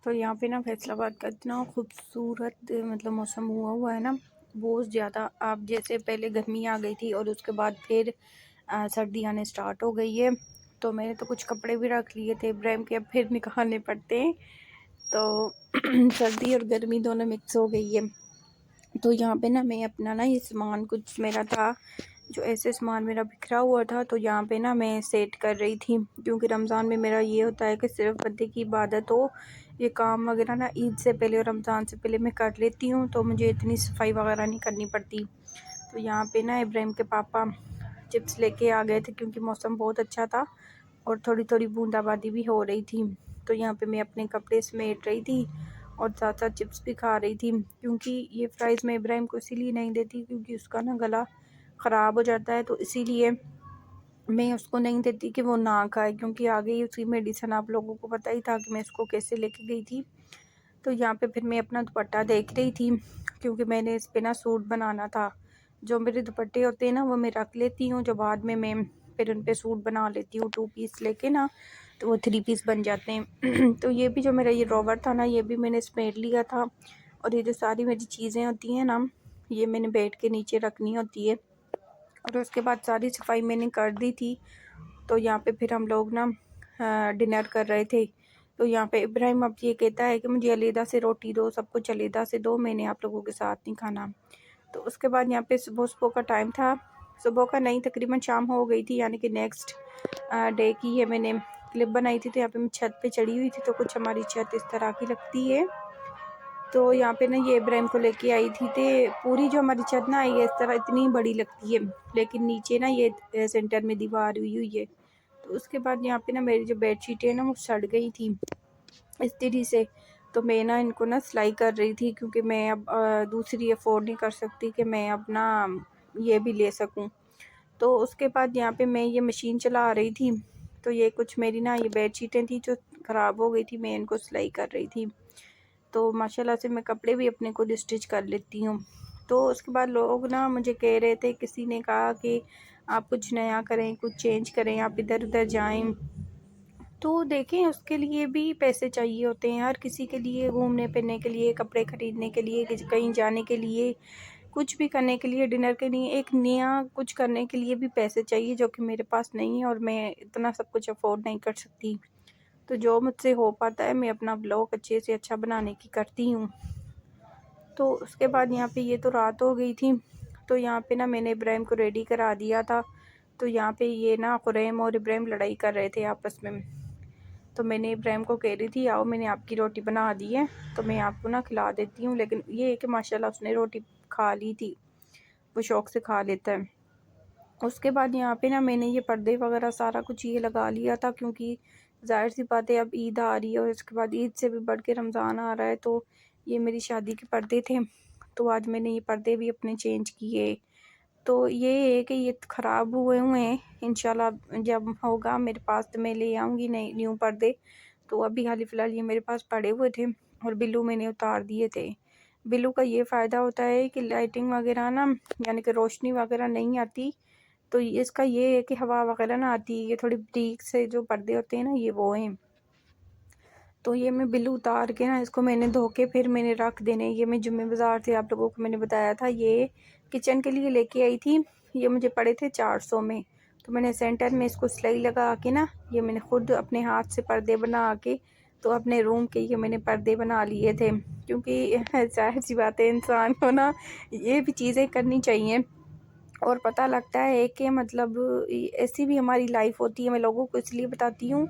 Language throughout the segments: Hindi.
तो यहाँ पे ना फैसलाबाद का इतना खूबसूरत मतलब मौसम हुआ हुआ है ना, बहुत ज़्यादा। आप जैसे पहले गर्मी आ गई थी और उसके बाद फिर सर्दी आने स्टार्ट हो गई है। तो मैंने तो कुछ कपड़े भी रख लिए थे इब्राहिम के, अब फिर निकालने पड़ते हैं। तो सर्दी और गर्मी दोनों मिक्स हो गई है। तो यहाँ पे ना मैं अपना ना ये सामान कुछ मेरा था, जो ऐसे सामान मेरा बिखरा हुआ था, तो यहाँ पे ना मैं सेट कर रही थी। क्योंकि रमज़ान में मेरा ये होता है कि सिर्फ बंदे की इबादत हो, ये काम वगैरह ना ईद से पहले और रमज़ान से पहले मैं कर लेती हूँ, तो मुझे इतनी सफाई वगैरह नहीं करनी पड़ती। तो यहाँ पे ना इब्राहिम के पापा चिप्स लेके आ गए थे, क्योंकि मौसम बहुत अच्छा था और थोड़ी थोड़ी बूंदाबांदी भी हो रही थी। तो यहाँ पे मैं अपने कपड़े समेट रही थी और साथ साथ चिप्स भी खा रही थी। क्योंकि ये फ्राइज़ मैं इब्राहिम को इसीलिए नहीं देती क्योंकि उसका ना गला ख़राब हो जाता है, तो इसीलिए मैं उसको नहीं देती कि वो ना खाए। क्योंकि आगे ही उसकी मेडिसिन आप लोगों को पता ही था कि मैं इसको कैसे लेके गई थी। तो यहाँ पे फिर मैं अपना दुपट्टा देख रही थी, क्योंकि मैंने इस पे ना सूट बनाना था। जो मेरे दुपट्टे होते हैं ना वो मैं रख लेती हूँ, जो बाद में मैं फिर उन पे सूट बना लेती हूँ 2 पीस लेके ना, तो वो 3 पीस बन जाते हैं। तो ये भी जो मेरा ये ड्रॉवर था ना, ये भी मैंने समेट लिया था। और ये जो सारी मेरी चीज़ें होती हैं ना, ये मैंने बेड के नीचे रखनी होती है। और उसके बाद सारी सफाई मैंने कर दी थी। तो यहाँ पे फिर हम लोग ना डिनर कर रहे थे। तो यहाँ पे इब्राहिम अब ये कहता है कि मुझे अलहदा से रोटी दो, सब कुछ अलहदा से दो, मैंने आप लोगों के साथ नहीं खाना। तो उसके बाद यहाँ पे सुबह सुबह का टाइम था, सुबह का नहीं तकरीबन शाम हो गई थी, यानी कि नेक्स्ट डे की ये मैंने क्लिप बनाई थी। तो यहाँ पे मैं छत पे चढ़ी हुई थी, तो कुछ हमारी छत इस तरह की लगती है। तो यहाँ पे ना ये इब्राहिम को लेके आई थी, तो पूरी जो हमारी छत ना ये इस तरह इतनी बड़ी लगती है, लेकिन नीचे ना ये सेंटर में दीवार हुई हुई है। तो उसके बाद यहाँ पे ना मेरी जो बेडशीट है ना वो सड़ गई थी इस्त्री से। तो मैं ना इनको ना सिलाई कर रही थी, क्योंकि मैं अब दूसरी अफोर्ड नहीं कर सकती कि मैं अपना ये भी ले सकूं। तो उसके बाद यहाँ पे मैं ये मशीन चला रही थी। तो ये कुछ मेरी ना ये बेडशीटें थी जो ख़राब हो गई थी, मैं इनको सिलाई कर रही थी। तो माशाल्लाह से मैं कपड़े भी अपने खुद स्टिच कर लेती हूँ। तो उसके बाद लोग ना मुझे कह रहे थे, किसी ने कहा कि आप कुछ नया करें, कुछ चेंज करें, आप इधर उधर जाएं। तो देखें, उसके लिए भी पैसे चाहिए होते हैं, हर किसी के लिए, घूमने फिरने के लिए, कपड़े ख़रीदने के लिए, कहीं जाने के लिए, कुछ भी करने के लिए, डिनर के लिए, एक नया कुछ करने के लिए भी पैसे चाहिए, जो कि मेरे पास नहीं है और मैं इतना सब कुछ अफोर्ड नहीं कर सकती। तो जो मुझसे हो पाता है मैं अपना ब्लॉग अच्छे से अच्छा बनाने की करती हूँ। तो उसके बाद यहाँ पे ये तो रात हो गई थी। तो यहाँ पे ना मैंने इब्राहिम को रेडी करा दिया था। तो यहाँ पे ये ना खुरैम और इब्राहिम लड़ाई कर रहे थे आपस में। तो मैंने इब्राहिम को कह रही थी, आओ मैंने आपकी रोटी बना दी है, तो मैं आपको ना खिला देती हूँ। लेकिन ये है कि माशाल्लाह उसने रोटी खा ली थी, वो शौक़ से खा लेता है। उसके बाद यहाँ पे ना मैंने ये पर्दे वगैरह सारा कुछ ये लगा लिया था, क्योंकि ज़ाहिर सी बात है अब ईद आ रही है और उसके बाद ईद से भी बढ़ के रमज़ान आ रहा है। तो ये मेरी शादी के पर्दे थे, तो आज मैंने ये पर्दे भी अपने चेंज किए। तो ये है कि ये ख़राब हुए हुए हैं, इंशाल्लाह जब होगा मेरे पास तो मैं ले आऊँगी नए न्यू पर्दे। तो अभी हाल फिलहाल ये मेरे पास पड़े हुए थे और बिल्लू मैंने उतार दिए थे। बिल्लू का ये फ़ायदा होता है कि लाइटिंग वगैरह ना, यानी कि रोशनी वगैरह नहीं आती। तो इसका ये है कि हवा वगैरह ना आती है, ये थोड़ी बारीक से जो पर्दे होते हैं ना, ये वो हैं। तो ये मैं बिल्लू उतार के ना इसको मैंने धो के फिर मैंने रख देने। ये मैं जुम्मे बाज़ार से आप लोगों को मैंने बताया था, ये किचन के लिए लेके आई थी। ये मुझे पड़े थे 400 में। तो मैंने सेंटर में इसको सिलाई लगा के ना, ये मैंने खुद अपने हाथ से पर्दे बना के, तो अपने रूम के ये मैंने पर्दे बना लिए थे। क्योंकि ज़ाहिर सी बात है, इंसान को ना ये भी चीज़ें करनी चाहिए और पता लगता है कि मतलब ऐसी भी हमारी लाइफ होती है। मैं लोगों को इसलिए बताती हूँ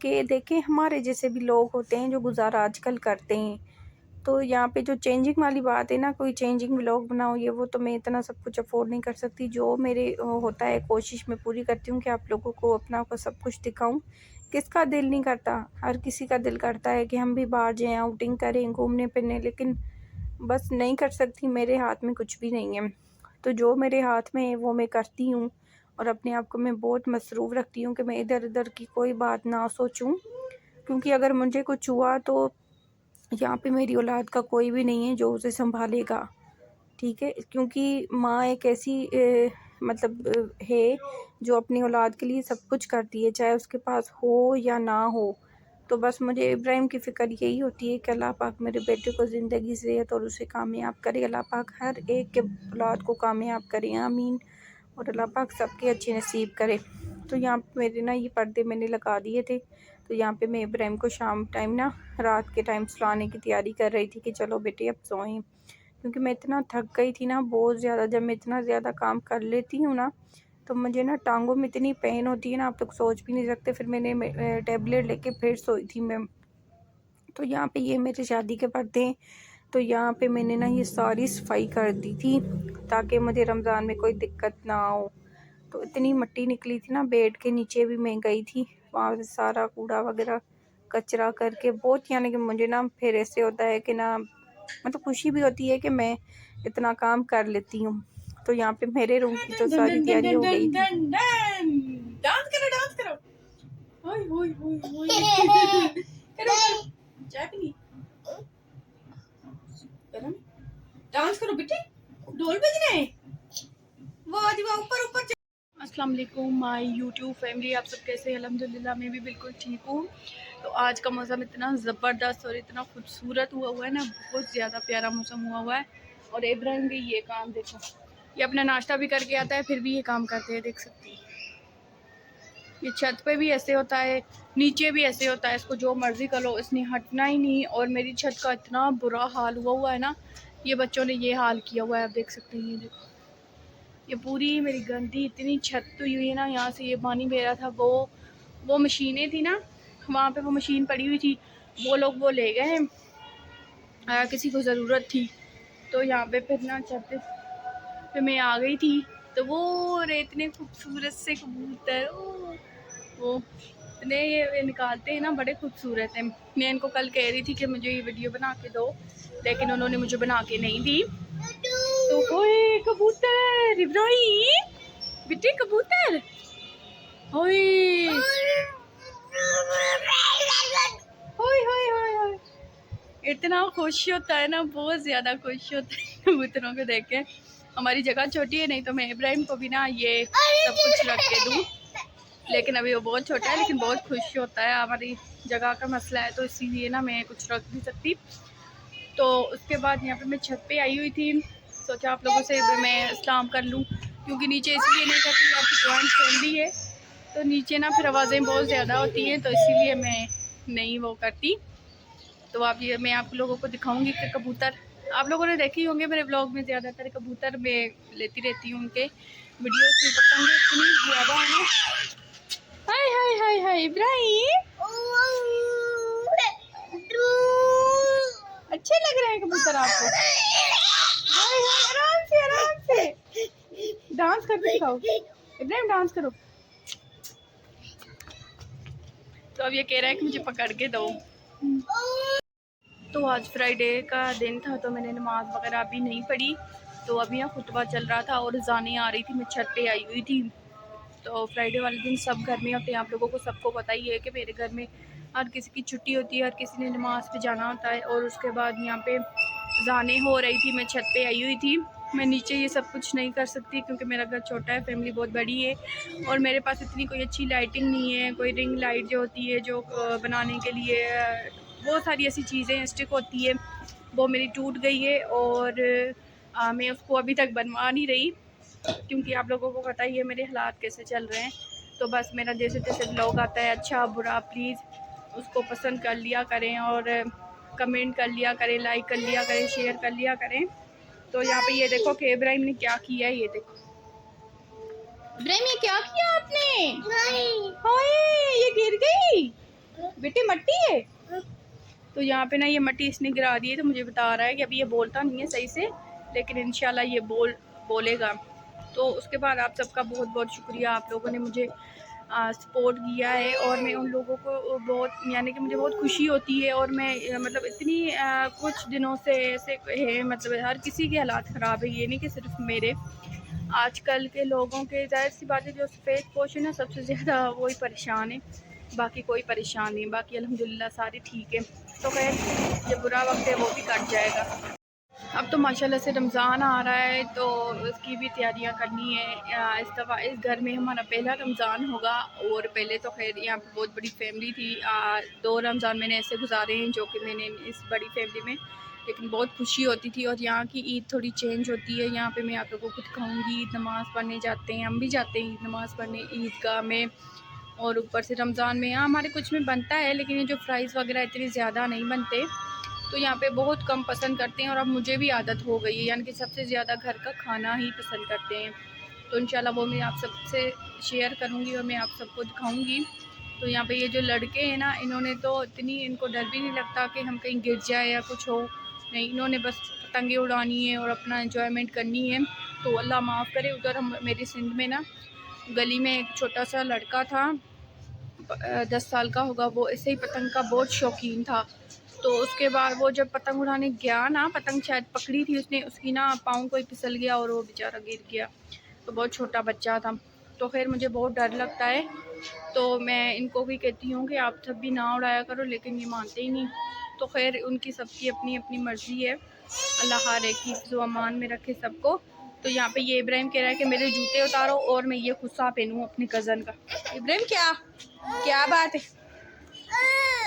कि देखें, हमारे जैसे भी लोग होते हैं जो गुजारा आजकल करते हैं। तो यहाँ पे जो चेंजिंग वाली बात है ना, कोई चेंजिंग व्लॉग बनाओ ये वो, तो मैं इतना सब कुछ अफोर्ड नहीं कर सकती। जो मेरे होता है कोशिश मैं पूरी करती हूँ कि आप लोगों को अपना को सब कुछ दिखाऊं। किसका दिल नहीं करता, हर किसी का दिल करता है कि हम भी बाहर जाएं, आउटिंग करें, घूमने फिरने, लेकिन बस नहीं कर सकती, मेरे हाथ में कुछ भी नहीं है। तो जो मेरे हाथ में है वो मैं करती हूँ और अपने आप को मैं बहुत मसरूफ़ रखती हूँ कि मैं इधर उधर की कोई बात ना सोचूं। क्योंकि अगर मुझे कुछ हुआ तो यहाँ पे मेरी औलाद का कोई भी नहीं है जो उसे संभालेगा, ठीक है। क्योंकि माँ एक ऐसी मतलब है जो अपनी औलाद के लिए सब कुछ करती है, चाहे उसके पास हो या ना हो। तो बस मुझे इब्राहिम की फ़िक्र यही होती है कि अल्लाह पाक मेरे बेटे को ज़िंदगी सेहत और उसे कामयाब करे। अल्लाह पाक हर एक के औलाद को कामयाब करे, आमीन। और अल्लाह पाक सबके अच्छे नसीब करे। तो यहाँ पे मेरे ना ये पर्दे मैंने लगा दिए थे। तो यहाँ पे मैं इब्राहिम को शाम टाइम ना, रात के टाइम सुलाने की तैयारी कर रही थी कि चलो बेटे अब सोएं, क्योंकि मैं इतना थक गई थी ना बहुत ज़्यादा। जब मैं इतना ज़्यादा काम कर लेती हूँ ना तो मुझे ना टांगों में इतनी पेन होती है ना, आप लोग सोच भी नहीं सकते। फिर मैंने टेबलेट लेके फिर सोई थी मैं। तो यहाँ पे ये मेरे शादी के पर्दे हैं। तो यहाँ पे मैंने ना ये सारी सफाई कर दी थी ताकि मुझे रमज़ान में कोई दिक्कत ना हो। तो इतनी मिट्टी निकली थी ना, बेड के नीचे भी मैं गई थी, वहाँ से सारा कूड़ा वगैरह कचरा करके बहुत, यानी कि मुझे ना फिर ऐसे होता है कि ना मतलब खुशी भी होती है कि मैं इतना काम कर लेती हूँ। तो यहाँ पे मेरे रूम की तो सारी तैयारी हो गई थी। डांस करो, डांस करो। होय होय होय होय। करो चाय पीनी, डांस करो बेटे, ढोल बज रहे हैं। वाह जी वाह, ऊपर ऊपर। अस्सलाम वालेकुम माय यूट्यूब फैमिली, आप सब कैसे हैं? अल्हम्दुलिल्लाह मैं भी बिल्कुल ठीक हूँ। तो आज का मौसम इतना ज़बरदस्त और इतना खूबसूरत हुआ है ना, बहुत ज़्यादा प्यारा मौसम हुआ है। और इब्राहिम भी ये काम देखो, ये अपना नाश्ता भी करके आता है फिर भी ये काम करते हैं, देख सकती हैं। ये छत पे भी ऐसे होता है, नीचे भी ऐसे होता है, इसको जो मर्ज़ी कर लो, इसने हटना ही नहीं। और मेरी छत का इतना बुरा हाल हुआ है ना, ये बच्चों ने ये हाल किया हुआ है, आप देख सकते हैं। ये देखो, ये पूरी मेरी गंदी इतनी छत हुई है ना, यहाँ से ये पानी बह रहा था। वो मशीनें थी ना, वहाँ पे वो मशीन पड़ी हुई थी, वो लोग वो ले गए हैं, किसी को ज़रूरत थी। तो यहाँ पे फिर ना छत पे मैं आ गई थी। तो वो इतने खूबसूरत से कबूतर, वो इतने ये निकालते हैं ना, बड़े खूबसूरत हैं। मैं इनको कल कह रही थी कि मुझे ये वीडियो बना के दो, लेकिन उन्होंने मुझे बना के नहीं दी। तो ओए कबूतर, इब्राहिम बेटे कबूतर, ओए होय होय होय होय। इतना खुश होता है ना, बहुत ज़्यादा खुश होता है कबूतरों को देख के। हमारी जगह छोटी है, नहीं तो मैं इब्राहिम को भी ना ये सब कुछ रख के दूँ, लेकिन अभी वो बहुत छोटा है, लेकिन बहुत खुश होता है। हमारी जगह का मसला है तो इसीलिए ना मैं कुछ रख नहीं सकती। तो उसके बाद यहाँ पे मैं छत पे आई हुई थी, सोचा आप लोगों से मैं इस्लाम कर लूँ, क्योंकि नीचे इसलिए नहीं करती, यहाँ पे जॉइंट फैमिली है तो नीचे ना फिर आवाज़ें बहुत ज़्यादा होती हैं, तो इसीलिए मैं नहीं वो करती। तो आप ये मैं आप लोगों को दिखाऊंगी कि कबूतर आप लोगों ने देखे होंगे मेरे ब्लॉग में, ज़्यादातर कबूतर मैं लेती रहती हूँ उनके वीडियोस में। पतंगे इतनी ज़्यादा हैं। हाय हाय हाय हाय इब्राहिम, अच्छे लग रहे हैं कबूतर आपको? हाय हाय, आराम से आराम से डांस करके दिखाओ इब्राहिम, डांस करो। तो अब ये कह रहा है कि मुझे पकड़ के दो। तो आज फ्राइडे का दिन था, तो मैंने नमाज वगैरह अभी नहीं पढ़ी। तो अभी ना खुतबा चल रहा था और जाने आ रही थी, मैं छत पे आई हुई थी। तो फ्राइडे वाले दिन सब घर में होते हैं, आप लोगों को सबको पता ही है कि मेरे घर में हर किसी की छुट्टी होती है, हर किसी ने नमाज पे जाना होता है। और उसके बाद यहाँ पे जाने हो रही थी, मैं छत पे आई हुई थी। मैं नीचे ये सब कुछ नहीं कर सकती क्योंकि मेरा घर छोटा है, फैमिली बहुत बड़ी है और मेरे पास इतनी कोई अच्छी लाइटिंग नहीं है। कोई रिंग लाइट जो होती है जो बनाने के लिए बहुत सारी ऐसी चीज़ें स्टिक होती है, वो मेरी टूट गई है और मैं उसको अभी तक बनवा नहीं रही, क्योंकि आप लोगों को पता ही है मेरे हालात कैसे चल रहे हैं। तो बस मेरा जैसे तैसे ब्लॉग आता है, अच्छा बुरा, प्लीज़ उसको पसंद कर लिया करें और कमेंट कर लिया करें, लाइक कर लिया करें, शेयर कर लिया करें। तो यहाँ पे ये देखो कि इब्राहिम ने क्या किया है, ये देखो इब्राहिम ये क्या किया आपने? हाय ये गिर गई बेटे, मट्टी है। तो यहाँ पे ना ये मट्टी इसने गिरा दी है, तो मुझे बता रहा है कि अभी ये बोलता नहीं है सही से, लेकिन इंशाल्लाह ये बोलेगा। तो उसके बाद आप सबका बहुत बहुत शुक्रिया, आप लोगों ने मुझे सपोर्ट किया है और मैं उन लोगों को बहुत, यानी कि मुझे बहुत खुशी होती है। और मैं मतलब इतनी कुछ दिनों से ऐसे है, मतलब हर किसी के हालात ख़राब है, ये नहीं कि सिर्फ मेरे। आजकल के लोगों के ज़ाहिर सी बात है, जो सफ़ेद पोश है ना सबसे ज़्यादा वही परेशान है, बाकी कोई परेशान नहीं, बाकी अल्हम्दुलिल्लाह सारे ठीक है। तो खैर ये बुरा वक्त है वो भी कट जाएगा। अब तो माशाल्लाह से रमज़ान आ रहा है, तो उसकी भी तैयारियां करनी है। इस दफ़ा इस घर में हमारा पहला रमज़ान होगा, और पहले तो खैर यहाँ पे बहुत बड़ी फैमिली थी। 2 रमज़ान मैंने ऐसे गुजारे हैं जो कि मैंने इस बड़ी फैमिली में, लेकिन बहुत खुशी होती थी। और यहाँ की ईद थोड़ी चेंज होती है। यहाँ पे मैं आप लोगों को दिखाऊंगी, ईद नमाज़ पढ़ने जाते हैं, हम भी जाते हैं ईद नमाज़ पढ़ने ईदगाह में। और ऊपर से रमज़ान में यहाँ हमारे कुछ में बनता है, लेकिन ये जो फ्राइज़ वगैरह इतने ज़्यादा नहीं बनते, तो यहाँ पे बहुत कम पसंद करते हैं। और अब मुझे भी आदत हो गई है, यानी कि सबसे ज़्यादा घर का खाना ही पसंद करते हैं। तो इंशाल्लाह वो मैं आप सबसे शेयर करूँगी और मैं आप सबको दिखाऊँगी। तो यहाँ पे ये जो लड़के हैं ना, इन्होंने तो इनको डर भी नहीं लगता कि हम कहीं गिर जाए या कुछ हो, नहीं, इन्होंने बस पतंगे उड़ानी है और अपना एंजॉयमेंट करनी है। तो अल्लाह माफ़ करे, उधर हम मेरी सिंध में ना गली में एक छोटा सा लड़का था, 10 साल का होगा, वो ऐसे ही पतंग का बहुत शौकीन था। तो उसके बाद वो जब पतंग उड़ाने गया ना, पतंग शायद पकड़ी थी उसने, उसकी ना पाँव को ही फिसल गया और वो बेचारा गिर गया। तो बहुत छोटा बच्चा था। तो खैर मुझे बहुत डर लगता है, तो मैं इनको भी कहती हूँ कि आप सब भी ना उड़ाया करो, लेकिन ये मानते ही नहीं। तो खैर उनकी सबकी अपनी अपनी मर्ज़ी है, अल्लाह हर एक की हिफ्ज़ व अमान में रखे सबको। तो यहाँ पे ये इब्राहिम कह रहा है कि मेरे जूते उतारो और मैं ये खुस्सा पहनूँ अपने कज़न का। इब्राहिम क्या बात है,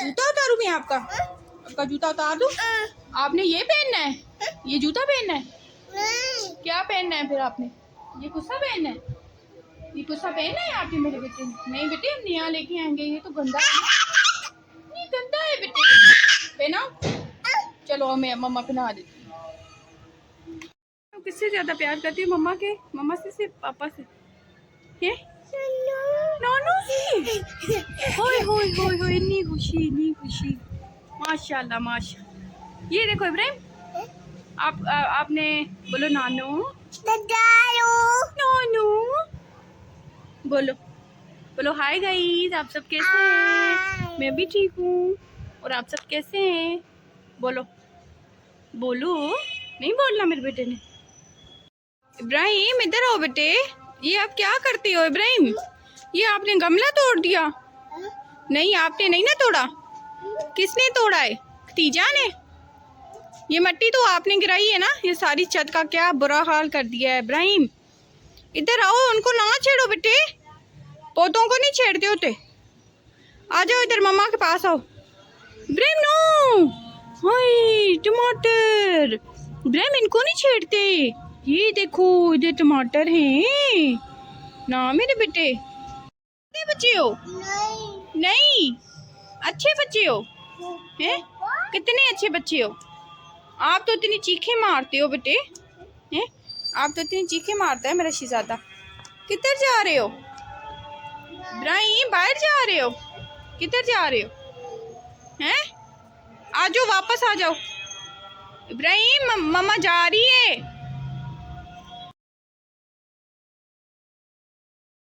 जूता उतारूँ मैं आपका जूता उतार दूँ? आपने ये पहनना है, ये जूता पहनना है? क्या पहनना है फिर आपने? ये कुर्ता पहनना है? ये कुर्ता पहनना है आपके मेरे बेटे ने? नहीं बेटे, हम यहाँ लेके आएंगे, ये तो गंदा है, ये गंदा है बेटे, पहनाओ। चलो मैं मम्मा पहना देती हूँ। किससे ज्यादा प्यार करती है मम्मा के? मम्मा से पापा से? ये नानू से? होय होय होय होय, इतनी खुशी माशाल्लाह माशाल्लाह। ये देखो इब्राहिम, आपने बोलो नानू नानू, बोलो हाय गाइस, आप सब कैसे हैं? मैं भी ठीक हूँ, और आप सब कैसे हैं? बोलो नहीं बोलना मेरे बेटे ने। इब्राहिम इधर आओ बेटे, ये आप क्या करते हो इब्राहिम? ये आपने गमला तोड़ दिया? नहीं आपने नहीं ना तोड़ा, किसने तोड़ा है? खतीजा ने। ये मिट्टी तो आपने गिराई है ना, ये सारी छत का क्या बुरा हाल कर दिया है। इब्राहिम इधर आओ, उनको ना छेड़ो बेटे, पौधों को नहीं छेड़ते होते। आ जाओ इधर मम्मा के पास आओ। इब्राहिम नो, हाय टमाटर, इब्राहिम इनको नहीं छेड़ते। ये देखो इधर टमाटर हैं ना मेरे बेटे। कितने बच्चे हो? नहीं अच्छे बच्चे हो हैं? कितने अच्छे बच्चे हो आप, तो इतनी चीखें मारते हो बेटे हैं? आप तो इतनी चीखें मारता है मेरा शहजादा। किधर जा रहे हो इब्राहिम? बाहर जा रहे हो? किधर जा रहे हो हैं? आ जाओ, वापस आ जाओ इब्राहिम, मम्मा जा रही है।